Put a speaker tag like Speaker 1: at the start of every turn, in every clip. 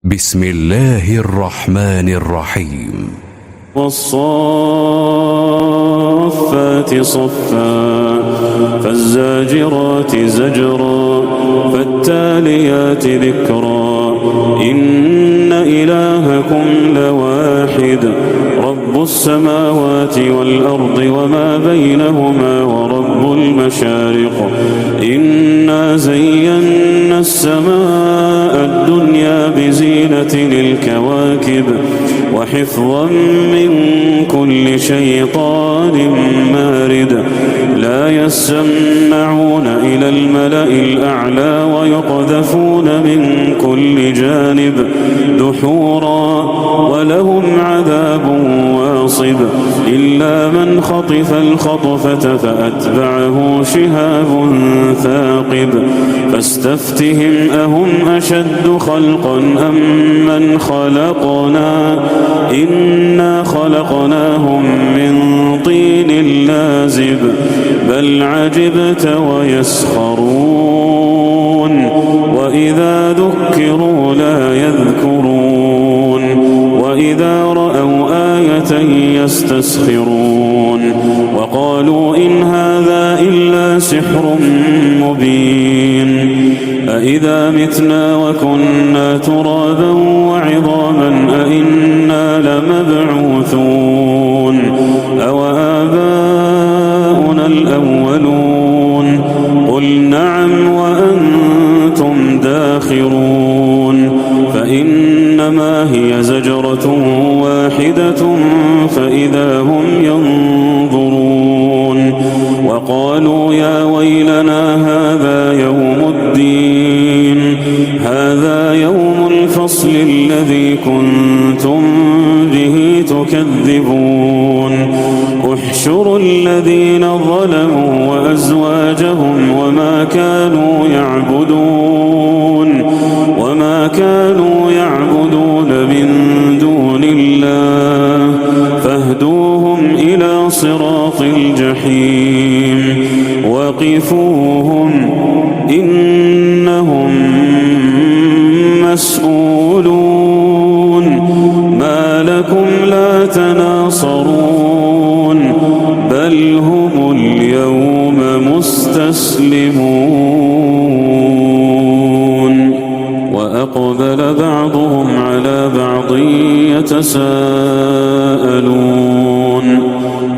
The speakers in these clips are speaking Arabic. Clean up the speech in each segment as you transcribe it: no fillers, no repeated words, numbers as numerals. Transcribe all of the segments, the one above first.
Speaker 1: بسم الله الرحمن الرحيم.
Speaker 2: والصافات صفا فالزاجرات زجرا فالتاليات ذكرا إن إلهكم لواحد رب السماوات والأرض وما بينهما ورب المشارق إنا زينا السماء الدنيا بزينة الكواكب وحفظا من كل شيطان مارد لا يسمعون إلى الملأ الأعلى ويقذفون من كل جانب دحورا ولهم عذاب واصب إلا من خطف الخطفة فأتبعه شهاب ثاقب فاستفتهم أهم أشد خلقا أم من خلقنا إنا خلقناهم من طين لازب بل عجبت ويسخرون وإذا ذكروا لا يذكرون وإذا رأوا آية يستسخرون وقالوا إن هذا إلا سحر مبين أإذا متنا وكنا ترابا وعظاما أإنا لمبعوثون أو آباؤنا الأولون قل نعم وأنتم داخرون فإنما هي زجرة واحدة فإذا هم ينظرون وقالوا يا ويلنا هذا يوم الدين هذا يوم الفصل الذي كنتم به تكذبون احشروا الذين ظلموا وأزواجهم وما كانوا يعبدون من دون الله فاهدوهم إلى صراط الجحيم وقفوهم إنهم مسؤولون ما لكم لا تناصرون بل هم اليوم مستسلمون وأقبل بعضهم على بعض يتساءلون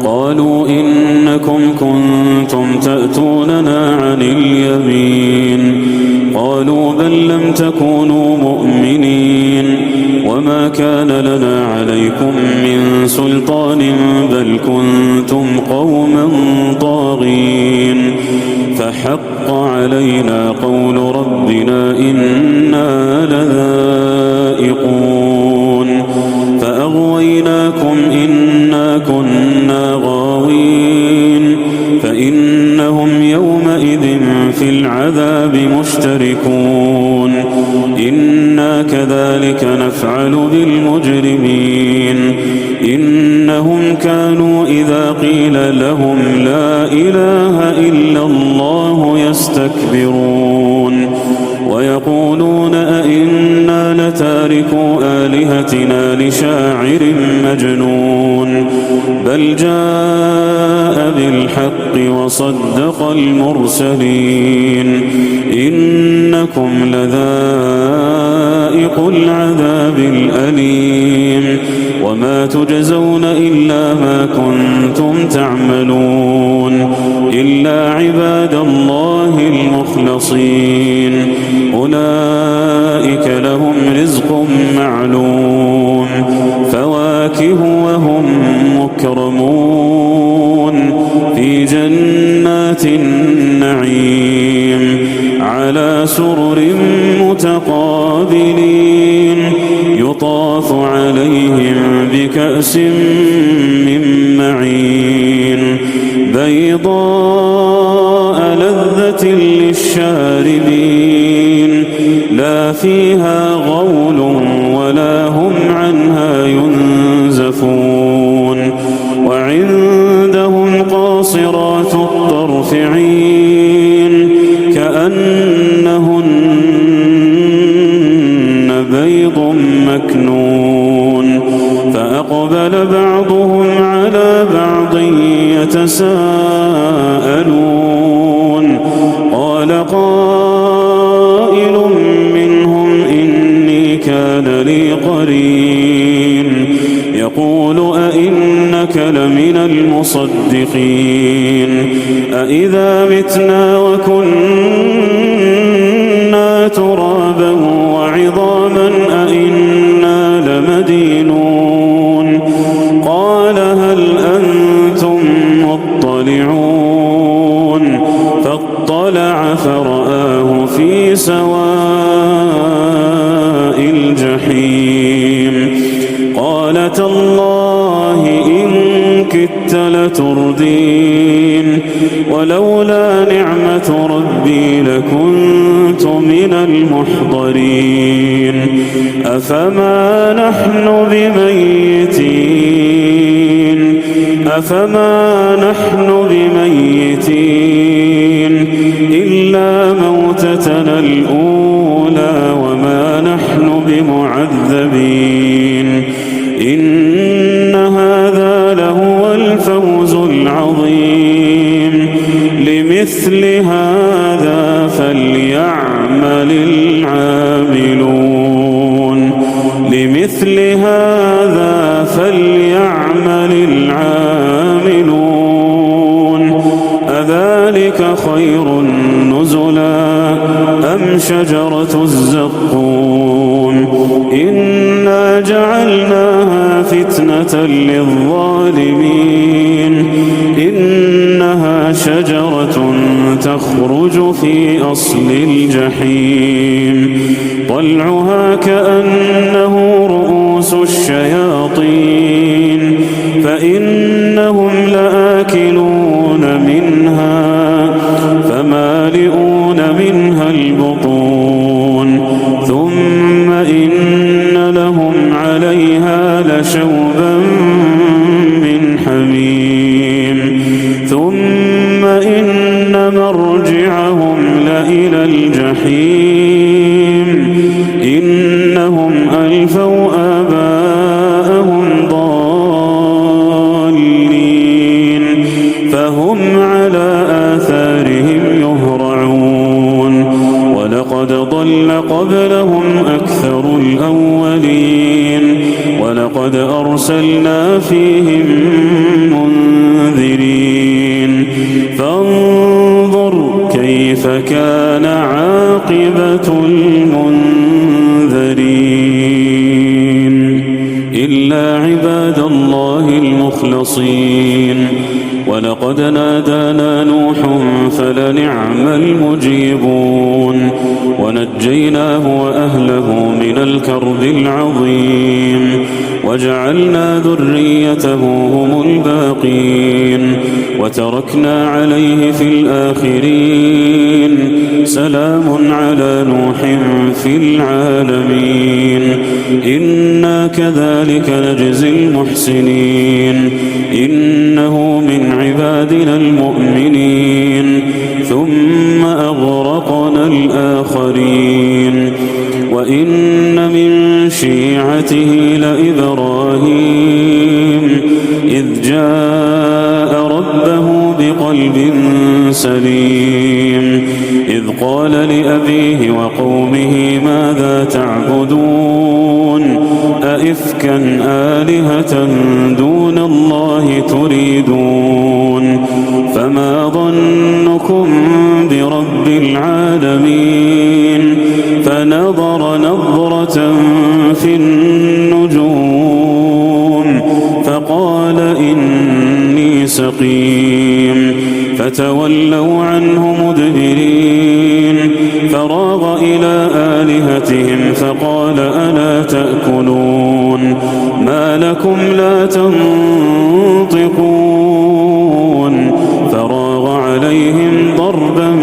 Speaker 2: قالوا إنكم كنتم تأتوننا عن اليمين قالوا بل لم تكونوا مؤمنين وما كان لنا عليكم من سلطان بل كنتم قوما طاغين فحق علينا قول ربنا إنا لذائقون فأغويناكم إنا كنا غاوين فإنهم يومئذ في العذاب مشتركون إنا كذلك نفعل بالمجرمين إنهم كانوا إذا قيل لهم لا إله إلا الله يستكبرون ويقولون أئنا لتاركو آلهتنا لشاعر مجنون بل جاء بالحق وصدق المرسلين إنكم لذائق العذاب الأليم وما تجزون إلا ما كنتم تعملون إلا عباد الله المخلصين أولئك لهم رزق معلوم فواكه وهم مكرمون في جنات النعيم على سرر متقابلين يطاف عليهم بكأس من معين بيضاء لذة للشاربين لا فيها غول ولا هم عنها ينزفون وعندهم قاصرات الطرف عين كأنهن بيض مكنون فأقبل بعضهم على بعض يتساءلون قال قائل منهم إني كان لي قرين يقول أئنك لمن المصدقين أئذا متنا وكنا ترابا وعظاما أئنا لمدينون قال هل أنتم مطلعون فاطلع فرآه في سواء الجحيم قال تالله إن كدت لتردين ولولا نعمة ربي لكنت من المحضرين أفما نحن بميتين إلا موتتنا الأولى وما نحن بمعذبين إن هذا لهو الفوز العظيم لمثل هذا فليعمل العاملون أذلك خير نزلا أم شجرة الزقوم إنا جعلناها فتنة للظالمين إنها شجرة تخرج في أصل الجحيم طلعها كأنه رؤوس الشياطين فإنهم لآكلون منها فمالئون منها البطون ثم إن لهم عليها لشوبا من حميم ثم إن مرجعهم لإلى الجحيم إنهم ألفوا آباءهم ضالين فهم على آثارهم يهرعون ولقد ضل قبلهم أكثر الأولين ولقد أرسلنا فيهم منذرين فانظر كيف كان عاقبة المنذرين إلا عباد الله المخلصين ولقد نادانا نوح فلنعم المجيبون ونجيناه وأهله من الكرب العظيم وجعلنا ذريته هم الباقين وتركنا عليه في الآخرين سلام على نوح في العالمين إنا كذلك نجزي المحسنين إنه من عبادنا المؤمنين ثم أغرقنا الآخرين وإن من شيعته لإبراهيم إذ جاء ربه بقلب سليم إذ قال لأبيه وقومه ماذا تعبدون أئفكا آلهة دون الله تريدون فما ظنكم برب العالمين فنظر نظرة في النجوم فقال إني سقيم فتولوا عنه مدبرين فراغ إلى آلهتهم فقال ألا تأكلون ما لكم لا تنطقون فراغ عليهم ضربا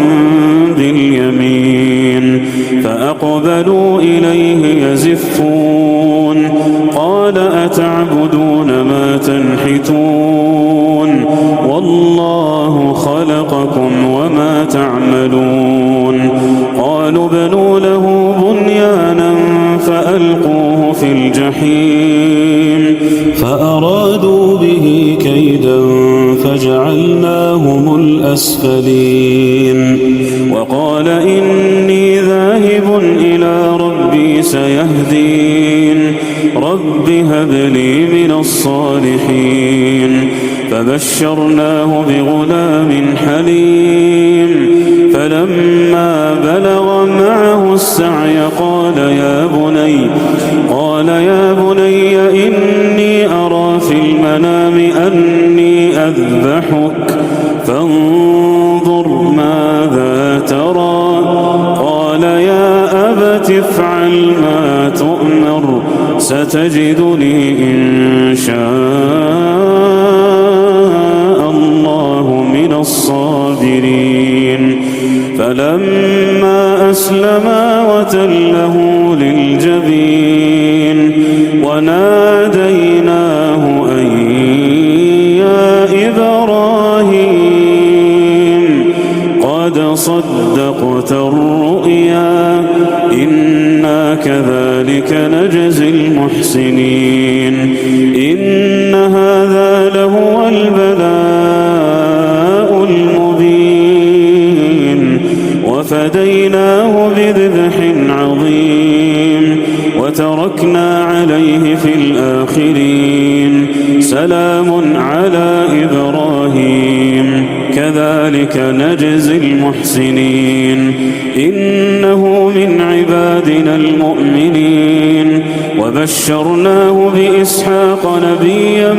Speaker 2: باليمين فأقبلوا إليه يزفون قال أتعبدون ما تنحتون والله خلقكم وما تعملون قالوا بنوا له بنيانا فأتوا فألقوه في الجحيم فأرادوا به كيدا فجعلناهم الأسفلين وقال إني ذاهب إلى ربي سيهدين رب هب لي من الصالحين فبشرناه بغلام حليم فلما بلغ معه السعي قال يا بني إني أرى في المنام أني أذبحك فانظر ماذا ترى قال يا أبت افعل ما تؤمر ستجدني إن شاء الله من الصابرين فلما أسلما وتله للجبين وناديناه أن يا إبراهيم قد صدقت الرؤيا إنا كذلك نجزي المحسنين إن هذا لهو البلاء المبين وفديناه بذبح عظيم وتركنا عليه في الآخرين سلام على إبراهيم كذلك نجزي المحسنين إنه من عبادنا المؤمنين وبشرناه بإسحاق نبيا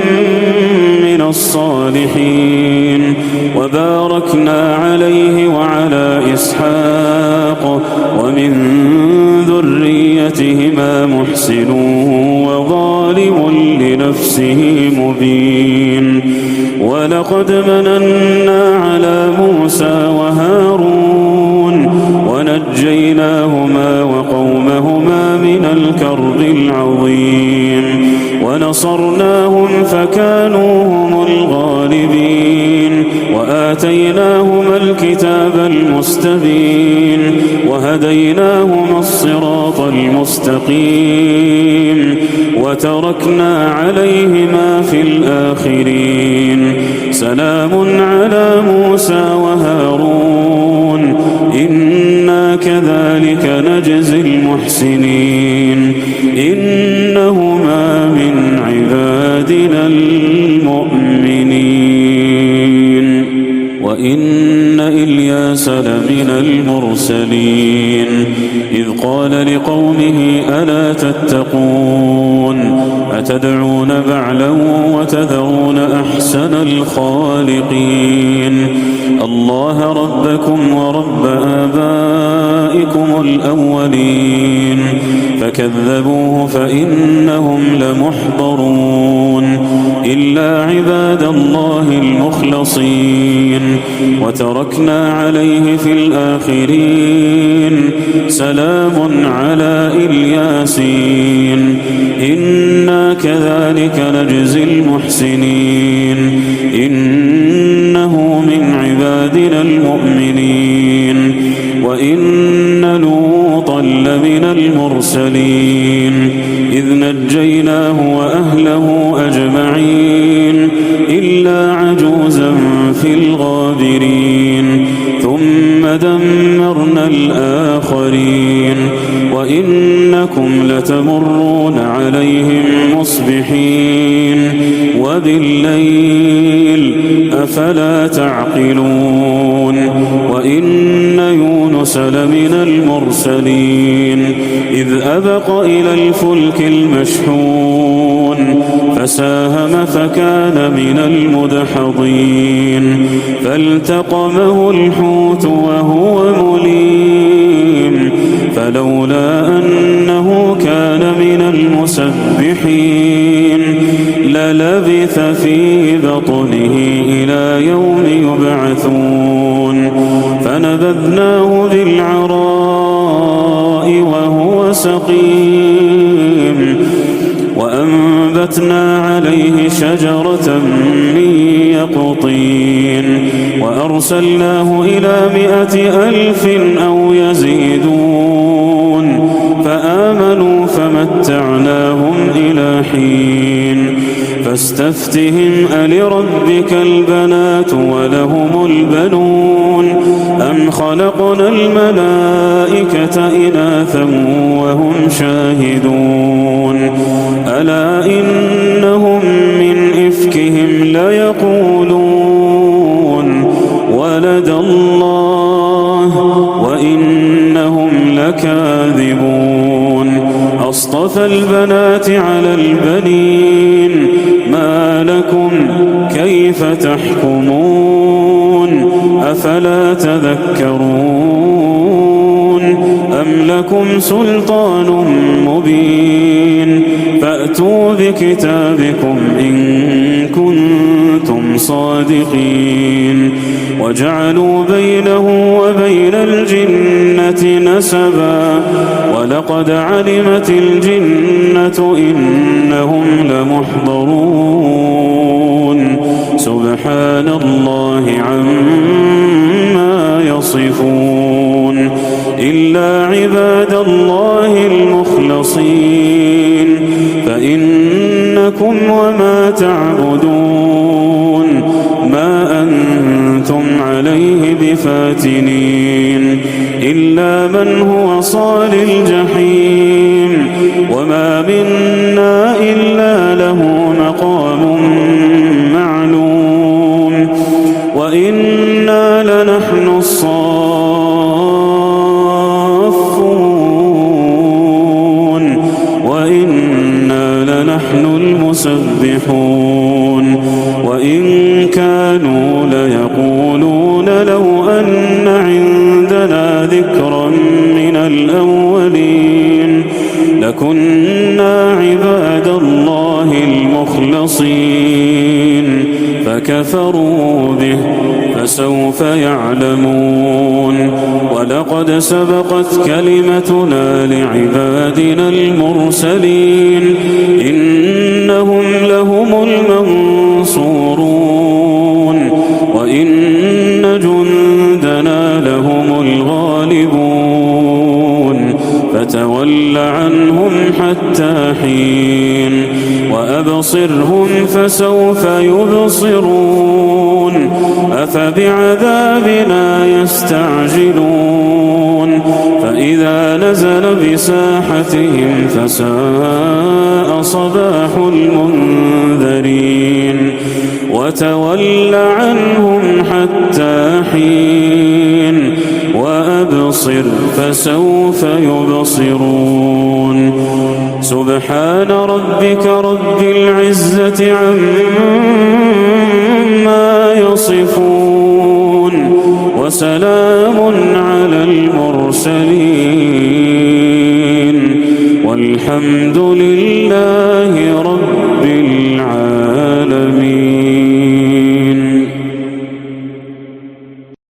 Speaker 2: من الصالحين وباركنا عليه وعلى إسحاق ومن ذريتهما محسن وظالم لنفسه مبين ولقد مننا على موسى وهارون ونجيناهما وقومهما من الكرب العظيم ونصرناهم فكانوا هم الغالبين وآتيناهما الكتاب المستبين وهديناهما الصراط المستقيم وتركنا عليهما في الآخرين سلام على موسى وهارون إنا كذلك نجزي المحسنين إنهما من عبادنا المؤمنين وإن إلياس لمن المرسلين إذ قال لقومه ألا تتقون أتدعون بعلا وتذرون أحسن الخالقين الله ربكم ورب آبائكم الأولين فكذبوه فإنهم لمحضرون إلا عباد الله المخلصين وتركنا عليه في الآخرين سلام على الياسين إنا كذلك نجزي المحسنين إنه من عبادنا المؤمنين وإن لوطا لمن المرسلين إذ نجيناه وأهله أجمعين إلا عجوزا في الغابرين ثم دمرنا الآخرين وإنكم لتمرون عليهم مصبحين وبالليل أفلا تعقلون وإن يونس لمن المرسلين إذ أبق إلى الفلك المشحون فساهم فكان من المدحضين فالتقمه الحوت وهو مليم فلولا أنه كان من المسبحين للبث في بطنه إلى يوم يبعثون فنبذناه بالعراء وهو سقيم وأنبتنا عليه شجرة من يقطين وأرسلناه إلى 100,000 أو يزيدون فآمنوا فمتعنا ومتعناهم إلى حين فاستفتهم ألربك البنات ولهم البنون أم خلقنا الملائكة إناثا وهم شاهدون ألا إنهم من إفكهم ليقولون ولد الله وإنهم لكاذبون أصطفى البنات على البنين ما لكم كيف تحكمون أفلا تذكرون أم لكم سلطان مبين فأتوا بكتابكم إن كنتم صادقين وجعلوا بينه وبين الجنة نسبا ولقد علمت الجنة إنهم لمحضرون سبحان الله عما يصفون إلا عباد الله المخلصين فإنكم وما تعبدون ما أنتم عليه بفاتنين إلا من هو صال الجحيم وما منا إلا له مقام معلوم وإنا لنحن الصافون وإنا لنحن المسبحون وإن كانوا ليقولون لو أن عندنا ذكرا من الأولين لكنا عباد الله المخلصين فكفروا به فسوف يعلمون ولقد سبقت كلمتنا لعبادنا المرسلين إنهم لهم المنصورون وإن جندنا لهم الغالبون فتول عنهم حتى حين وأبصرهم فسوف يبصرون أفبعذابنا يستعجلون فإذا نزل بساحتهم فساء صباح المنذرين وتول عنهم حتى حين وأبصر فسوف يبصرون سبحان ربك رب العزة عما يصفون وسلام على المرسلين والحمد لله رب